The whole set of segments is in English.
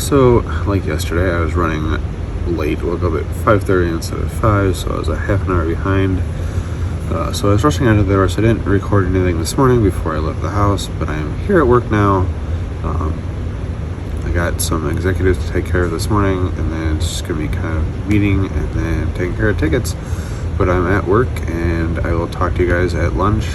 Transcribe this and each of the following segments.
So, like yesterday, I was running late. Woke up at 5:30 instead of 5, so I was a half an hour behind. So I was rushing out of there, so I didn't record anything this morning before I left the house, but I'm here at work now. I got some executives to take care of this morning, and then it's just going to be kind of meeting and then taking care of tickets. But I'm at work, and I will talk to you guys at lunch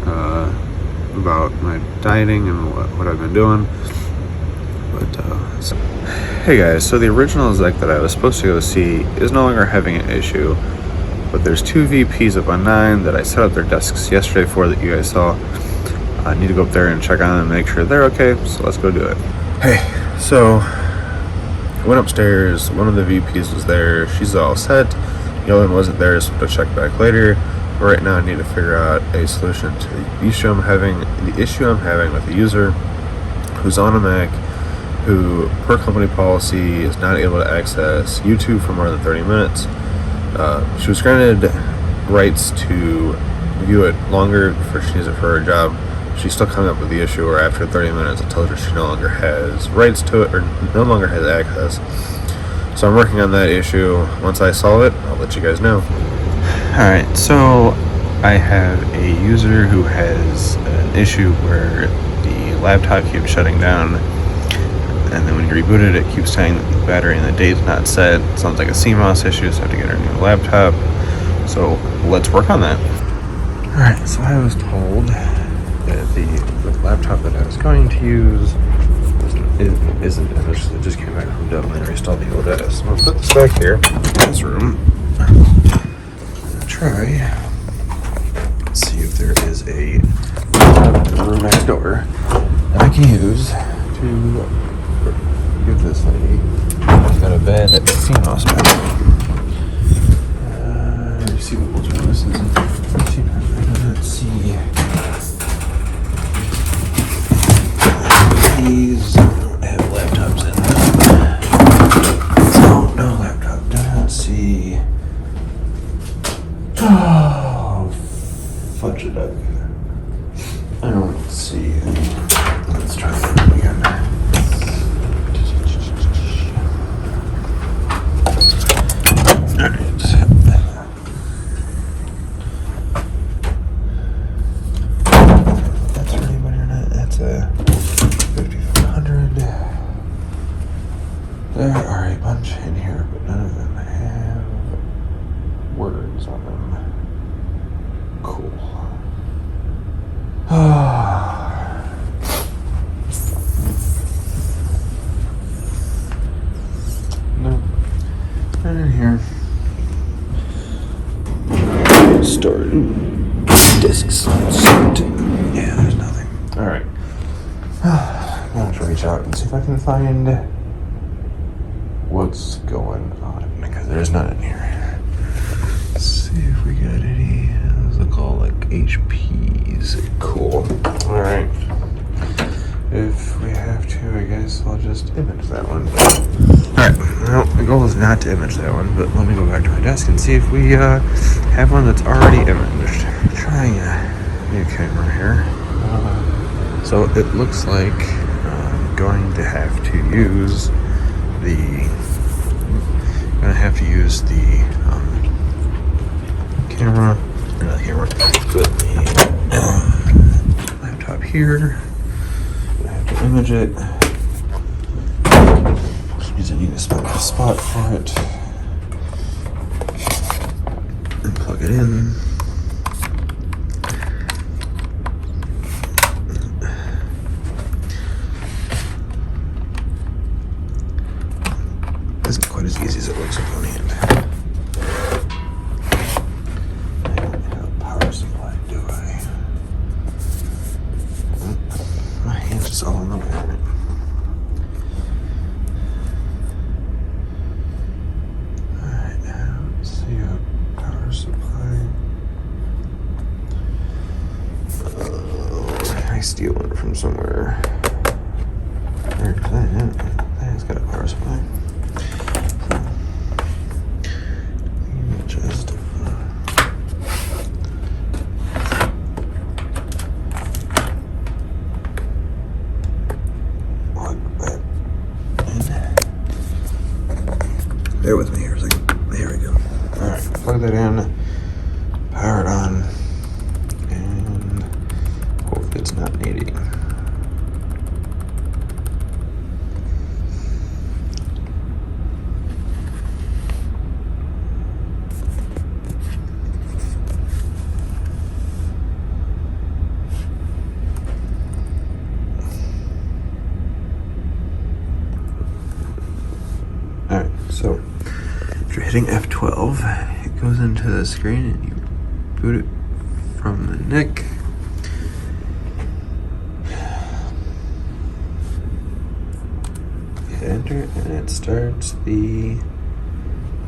about my dieting and what I've been doing. Hey guys, so the original exec that I was supposed to go see is no longer having an issue, but there's two VPs up on 9 that I set up their desks yesterday for that you guys saw. I need to go up there and check on them and make sure they're okay, so let's go do it. Hey, so I went upstairs, one of the VPs was there, she's all set, the other one wasn't there, so I'll check back later. But right now I need to figure out a solution to the issue I'm having with a user who's on a Mac, who per company policy is not able to access YouTube for more than 30 minutes. She was granted rights to view it longer before she needs it for her job. She's still coming up with the issue where after 30 minutes it tells her she no longer has rights to it or no longer has access. So I'm working on that issue. Once I solve it, I'll let you guys know. Alright, so I have a user who has an issue where the laptop keeps shutting down, and then when you reboot it, it keeps saying that the battery and the date's not set. It sounds like a CMOS issue, so I have to get her a new laptop. So let's work on that. Alright, so I was told that the laptop that I was going to use isn't imaged. It just came back from Dell and I reinstalled the old OS. So I'll put this back here in this room. I'm gonna try and see if there is a room next door that I can use to give this lady. She's got a bad CMOS panel. Receivables are this isn't. Let's see. These don't have laptops in them. So no laptop. Do not see. Oh, fudge it up. I don't see any. Let's try that again. There are a bunch in here, but none of them have words on them. Cool. No, not in here. Stored discs. Yeah, there's nothing. Alright. I'm going to reach out and see if I can find what's going on, because there's none in here. Let's see if we got any. Those look all like HPs. Cool. Alright. If we have to, I guess I'll just image that one. Alright, well, the goal is not to image that one, but let me go back to my desk and see if we have one that's already imaged. Trying a new camera here. So it looks like I'm going to have to use the camera, put the laptop here. I have to image it, which means I need to spot a spot for it and plug it in. Isn't quite as easy as it looks up on the end. I don't have a power supply, do I? My hand's just all in the way. Alright, I don't see a power supply. Can I steal one from somewhere? Where's that? That's got a power supply. Just plug that in. Bear with me here a second. There we go. Alright, plug that in, power it on, and hopefully it's not needing. Alright, so if you're hitting F12, it goes into the screen and you boot it from the NIC. Hit enter and it starts the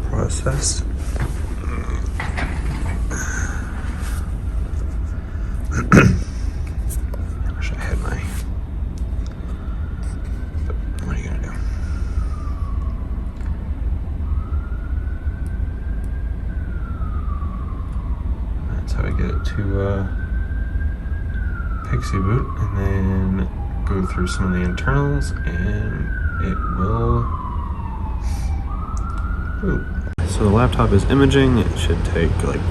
process. I wish I had my. But what are you gonna do? That's how I get it to Pixie boot, and then go through some of the internals, and it will boot. So the laptop is imaging. It should take like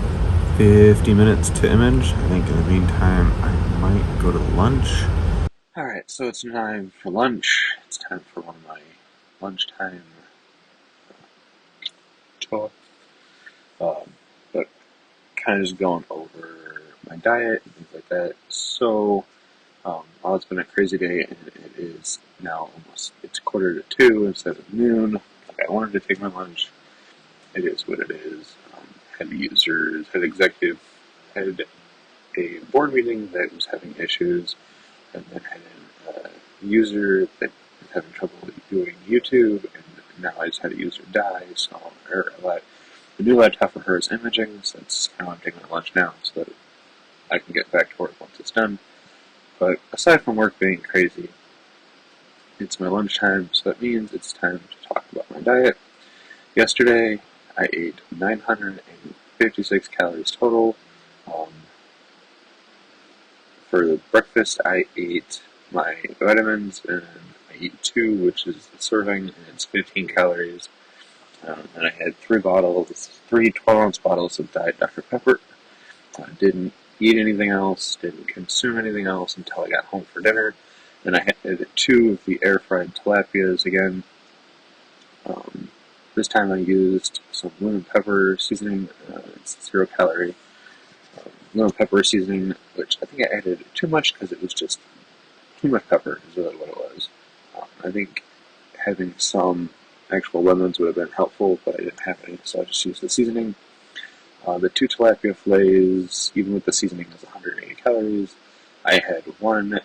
50 minutes to image. I think in the meantime I might go to lunch. Alright, so it's time for lunch. It's time for one of my lunchtime talks. But kind of just going over my diet and things like that. So, while it's been a crazy day, and it is now it's 1:45 instead of noon. Like I wanted to take my lunch. It is what it is. Had users, had executive, had a board meeting that was having issues, and then had a user that was having trouble doing YouTube, and now I just had a user die, so the new laptop for her is imaging, so that's how I'm taking my lunch now, so that I can get back to work once it's done. But aside from work being crazy, it's my lunchtime, so that means it's time to talk about my diet. Yesterday, I ate 956 calories total. For the breakfast, I ate my vitamins, and I eat 2, which is the serving, and it's 15 calories. And I had 3 12-ounce bottles of Diet Dr. Pepper. I didn't eat anything else, didn't consume anything else until I got home for dinner. And I had 2 of the air-fried tilapias again. This time I used some lemon pepper seasoning. It's 0 calorie. Lemon pepper seasoning, which I think I added too much because it was just too much pepper is really what it was. I think having some actual lemons would have been helpful, but I didn't have any, so I just used the seasoning. The 2 tilapia fillets, even with the seasoning, is 180 calories. I had 1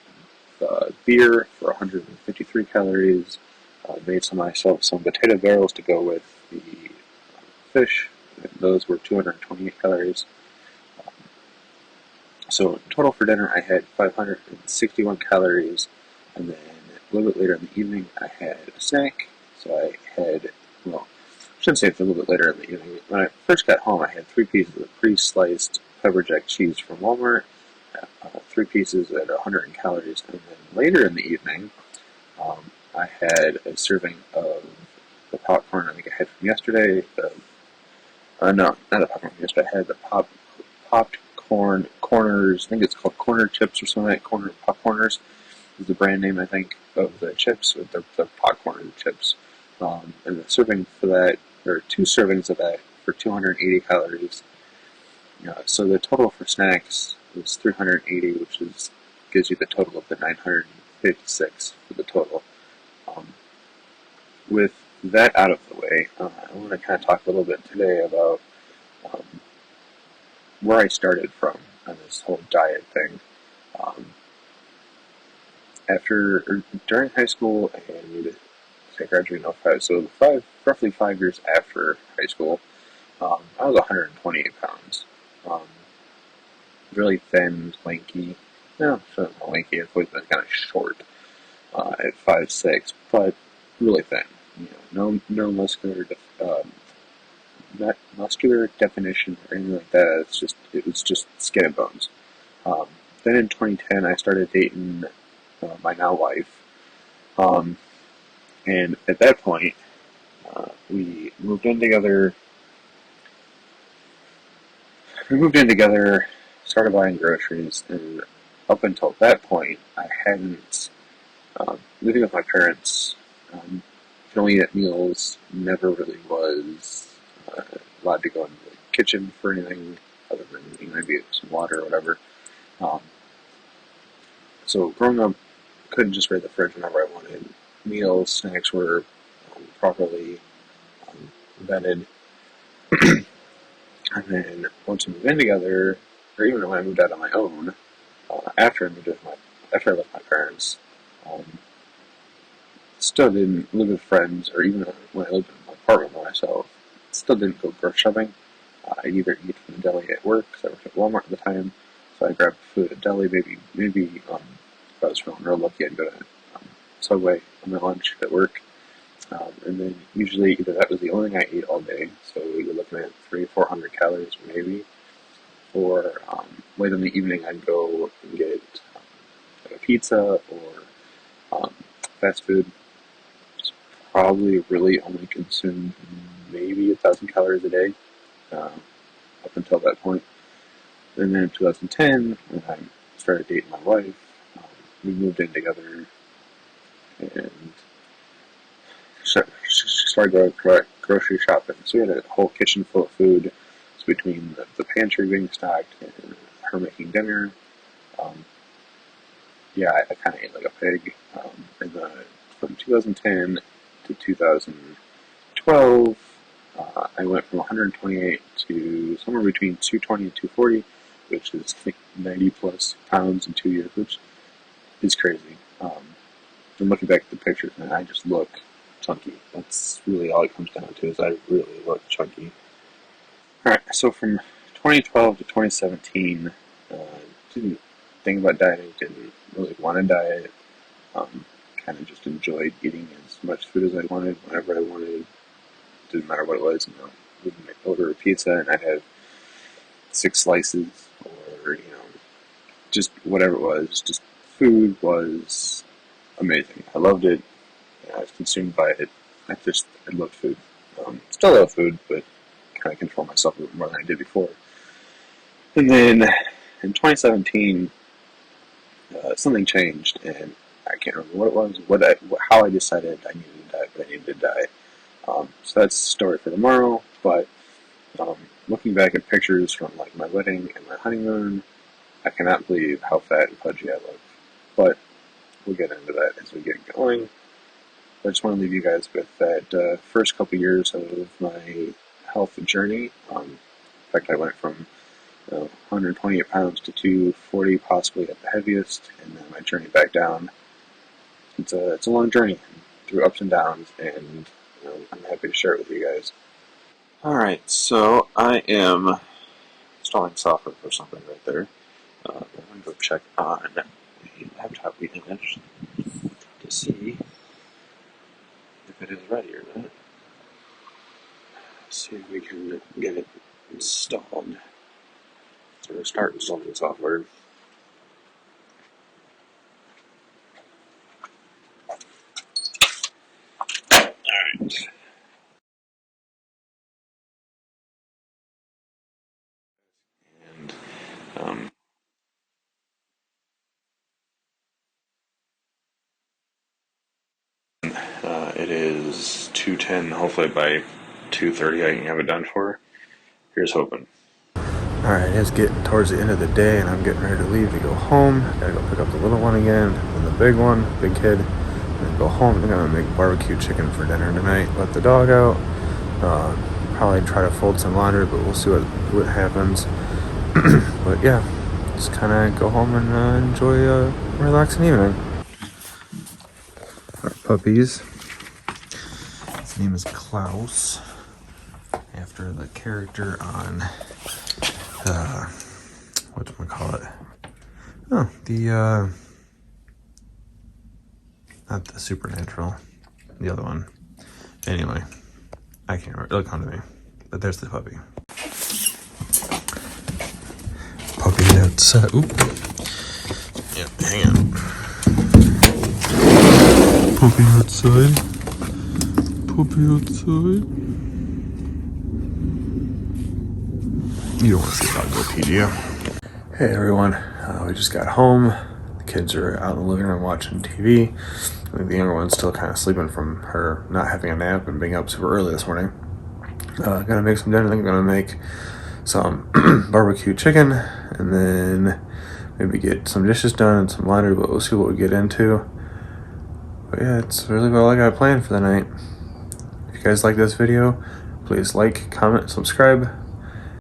beer for 153 calories. Made myself some potato barrels to go with the fish. Those were 228 calories. So in total for dinner, I had 561 calories, and then a little bit later in the evening, I had a snack. So I had, well, I shouldn't say it's a little bit later in the evening. When I first got home, I had 3 pieces of pre-sliced pepper jack cheese from Walmart, 3 pieces at 100 calories, and then later in the evening, I had a serving of the popcorn I think I had from yesterday. No, not the popcorn from yesterday. I had the popped corners. I think it's called Corner Chips or something like that. Corner Popcorners is the brand name, I think, of the chips. With the popcorn chips. And the serving for that, or 2 servings of that for 280 calories. So the total for snacks is 380, which gives you the total of the 956 for the total. With that out of the way, I want to kind of talk a little bit today about where I started from on this whole diet thing. During high school, and I graduated in 05, so roughly 5 years after high school, I was 128 pounds. Really thin, lanky. No, not lanky. I've always been kind of short at 5'6", but really thin. No not muscular definition or anything like that. It was just skin and bones. Then in 2010, I started dating my now wife, and at that point, We moved in together. We moved in together, started buying groceries, and up until that point, I hadn't. Living with my parents, could only eat at meals. Never really was allowed to go into the kitchen for anything other than maybe some water or whatever. Um, so growing up, couldn't just raid the fridge whenever I wanted. Meals, snacks were properly vetted. And then once we moved in together, or even when I moved out on my own, after I left my parents, um, still didn't live with friends, or even when I lived in my apartment by myself, still didn't go grocery shopping. I'd either eat from the deli at work, because I worked at Walmart at the time, so I'd grab food at deli. Maybe if I was feeling real lucky, I'd go to Subway on my lunch at work. And then usually either that was the only thing I ate all day, so you're looking at 300 to 400 calories maybe, or late in the evening I'd go and get like a pizza or fast food. Probably really only consumed maybe 1,000 calories a day up until that point. And then in 2010, when I started dating my wife, we moved in together and she started going grocery shopping. So we had a whole kitchen full of food. So between the pantry being stocked and her making dinner, um, yeah, I kind of ate like a pig. From 2010 to 2012, I went from 128 to somewhere between 220 and 240, which is like 90 plus pounds in 2 years, which is crazy. And looking back at the pictures, man, I just look chunky. That's really all it comes down to, is I really look chunky. Alright, so from 2012 to 2017, didn't think about dieting, didn't really want to diet, kind of just enjoyed eating as much food as I wanted, whenever I wanted. Didn't matter what it was, we'd order a pizza and I'd have 6 slices, or, just whatever it was. Just food was amazing. I loved it. I was consumed by it. I loved food. Still love food, but kind of control myself a little more than I did before. And then in 2017, something changed, and I can't remember what it was, how I decided I needed to diet, but I needed to diet. So that's a story for tomorrow, but looking back at pictures from like my wedding and my honeymoon, I cannot believe how fat and pudgy I look. But we'll get into that as we get going. I just want to leave you guys with that first couple years of my health journey. In fact, I went from 128 pounds to 240, possibly at the heaviest, and then my journey back down. It's a long journey through ups and downs, and I'm happy to share it with you guys. Alright, so I am installing software for something right there. I'm going to go check on the laptop we imaged to see if it is ready or not. See if we can get it installed. So we'll start installing software. Alright. And it is 2:10. Hopefully by 2:30 I can have it done for her. Here's hoping. Alright, it's getting towards the end of the day, and I'm getting ready to leave to go home. I gotta go pick up the little one again, and the big kid, and then go home. I'm gonna make barbecue chicken for dinner tonight. Let the dog out. Probably try to fold some laundry, but we'll see what happens. But yeah, just kind of go home and enjoy a relaxing evening. Our puppies. His name is Klaus, after the character on whatchamacallit? Oh, not the Supernatural, the other one. Anyway, I can't remember. It'll come to me. But there's the puppy. Puppy that's oop. Yeah, hang on. Puppy outside. puppy outside. You don't want to see a dog go pee, do you? Hey everyone, we just got home. The kids are out in the living room watching TV. I think the younger one's still kind of sleeping from her not having a nap and being up super early this morning. Gonna make some dinner. I think I'm gonna make some barbecue chicken and then maybe get some dishes done and some laundry, but we'll see what we get into. But yeah, it's really all I got planned for the night. If you guys like this video, please like, comment, subscribe.